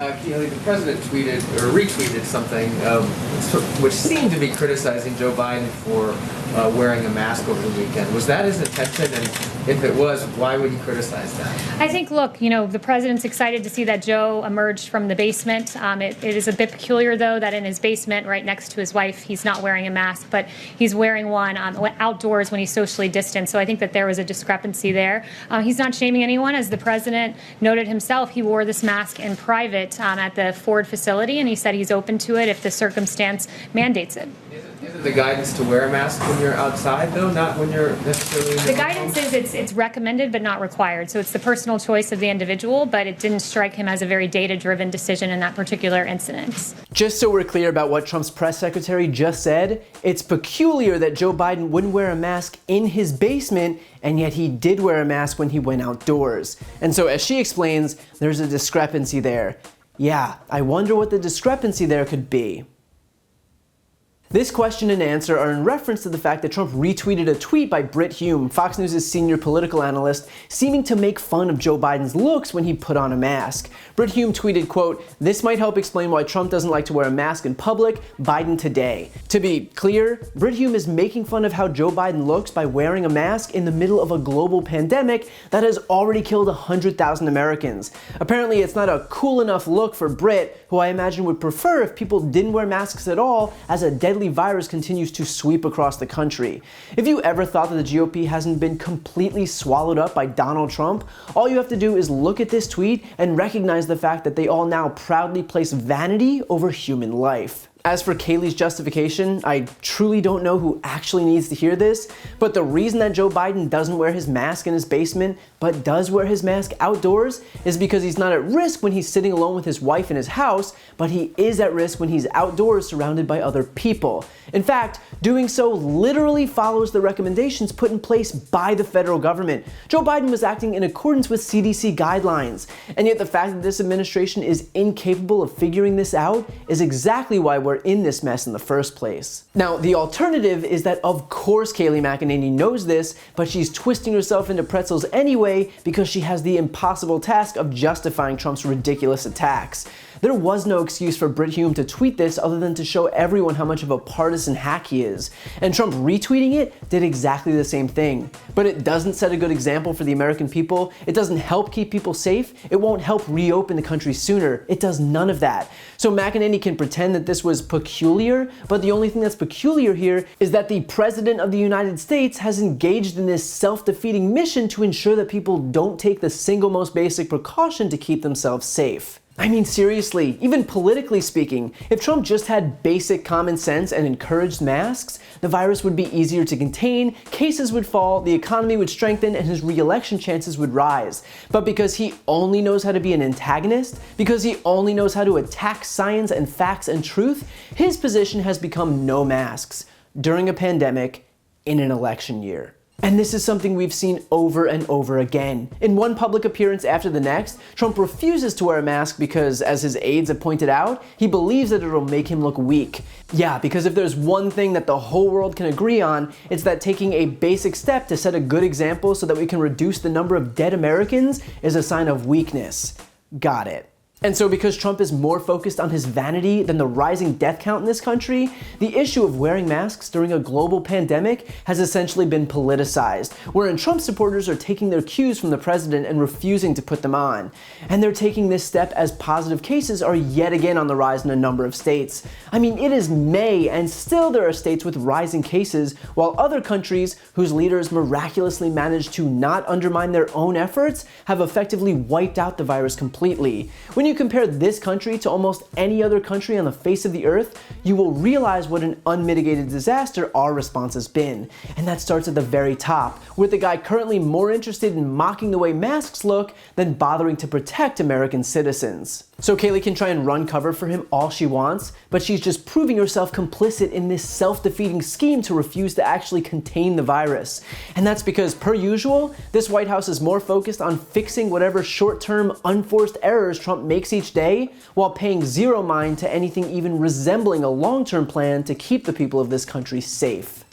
The president tweeted or retweeted something which seemed to be criticizing Joe Biden for wearing a mask over the weekend. Was that his intention? And if it was, why would he criticize that? I think, look, the president's excited to see that Joe emerged from the basement. It is a bit peculiar, though, that in his basement right next to his wife, he's not wearing a mask, but he's wearing one outdoors when he's socially distant. So I think that there was a discrepancy there. He's not shaming anyone. As the president noted himself, he wore this mask in private at the Ford facility, and he said he's open to it if the circumstance mandates it. Isn't the guidance to wear a mask when you're outside, though, not when you're necessarily in your The guidance is it's recommended but not required. So it's the personal choice of the individual, but it didn't strike him as a very data-driven decision in that particular incident. Just so we're clear about what Trump's press secretary just said, it's peculiar that Joe Biden wouldn't wear a mask in his basement, and yet he did wear a mask when he went outdoors. And so, as she explains, there's a discrepancy there. Yeah, I wonder what the discrepancy there could be. This question and answer are in reference to the fact that Trump retweeted a tweet by Brit Hume, Fox News' senior political analyst, seeming to make fun of Joe Biden's looks when he put on a mask. Brit Hume tweeted, quote, "This might help explain why Trump doesn't like to wear a mask in public, Biden today." To be clear, Brit Hume is making fun of how Joe Biden looks by wearing a mask in the middle of a global pandemic that has already killed 100,000 Americans. Apparently, it's not a cool enough look for Brit, who I imagine would prefer if people didn't wear masks at all, as a deadly virus continues to sweep across the country. If you ever thought that the GOP hasn't been completely swallowed up by Donald Trump, all you have to do is look at this tweet and recognize the fact that they all now proudly place vanity over human life. As for Kayleigh's justification, I truly don't know who actually needs to hear this, but the reason that Joe Biden doesn't wear his mask in his basement, but does wear his mask outdoors, is because he's not at risk when he's sitting alone with his wife in his house, but he is at risk when he's outdoors surrounded by other people. In fact, doing so literally follows the recommendations put in place by the federal government. Joe Biden was acting in accordance with CDC guidelines, and yet the fact that this administration is incapable of figuring this out is exactly why we're in this mess in the first place. Now, the alternative is that of course Kayleigh McEnany knows this, but she's twisting herself into pretzels anyway because she has the impossible task of justifying Trump's ridiculous attacks. There was no excuse for Brit Hume to tweet this other than to show everyone how much of a partisan hack he is, and Trump retweeting it did exactly the same thing. But it doesn't set a good example for the American people, it doesn't help keep people safe, it won't help reopen the country sooner, it does none of that. So McEnany can pretend that this was peculiar, but the only thing that's peculiar here is that the President of the United States has engaged in this self-defeating mission to ensure that people don't take the single most basic precaution to keep themselves safe. I mean, seriously, even politically speaking, if Trump just had basic common sense and encouraged masks, the virus would be easier to contain, cases would fall, the economy would strengthen, and his re-election chances would rise. But because he only knows how to be an antagonist, because he only knows how to attack science and facts and truth, his position has become no masks during a pandemic in an election year. And this is something we've seen over and over again. In one public appearance after the next, Trump refuses to wear a mask because, as his aides have pointed out, he believes that it'll make him look weak. Yeah, because if there's one thing that the whole world can agree on, it's that taking a basic step to set a good example so that we can reduce the number of dead Americans is a sign of weakness. Got it. And so because Trump is more focused on his vanity than the rising death count in this country, the issue of wearing masks during a global pandemic has essentially been politicized, wherein Trump supporters are taking their cues from the president and refusing to put them on. And they're taking this step as positive cases are yet again on the rise in a number of states. I mean, it is May and still there are states with rising cases, while other countries whose leaders miraculously managed to not undermine their own efforts have effectively wiped out the virus completely. When you compare this country to almost any other country on the face of the earth, you will realize what an unmitigated disaster our response has been. And that starts at the very top, with the guy currently more interested in mocking the way masks look than bothering to protect American citizens. So Kayleigh can try and run cover for him all she wants, but she's just proving herself complicit in this self-defeating scheme to refuse to actually contain the virus. And that's because, per usual, this White House is more focused on fixing whatever short-term, unforced errors Trump makes each day, while paying zero mind to anything even resembling a long-term plan to keep the people of this country safe.